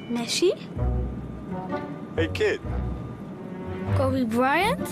Messi? Hey, kid. Kobe Bryant?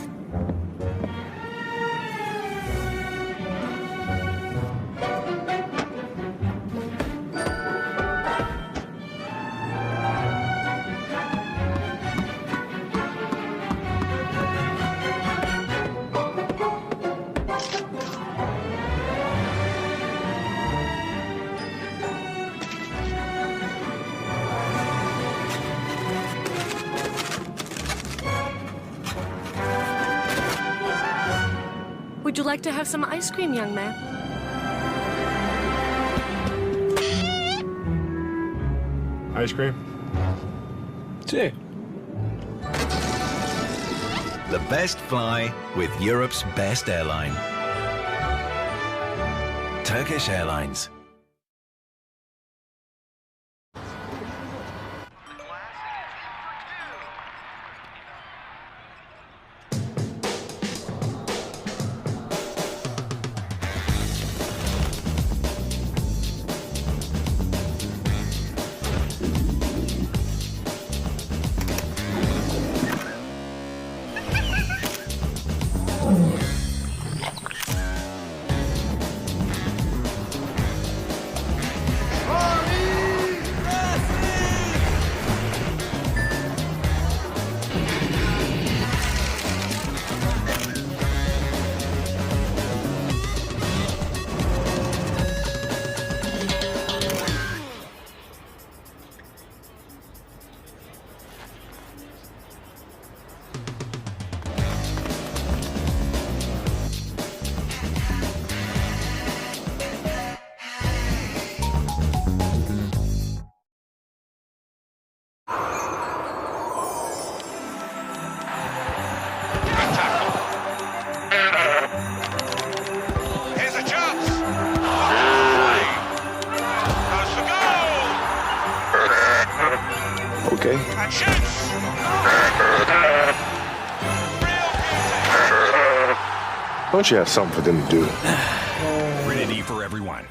Would you like to have some ice cream, young man? Ice cream? Sí. The best fly with Europe's best airline. Turkish Airlines. Here's a chance. Goes for goal. Okay. And shoots. Real beauty. Don't you have something for them to do? Trinity for everyone.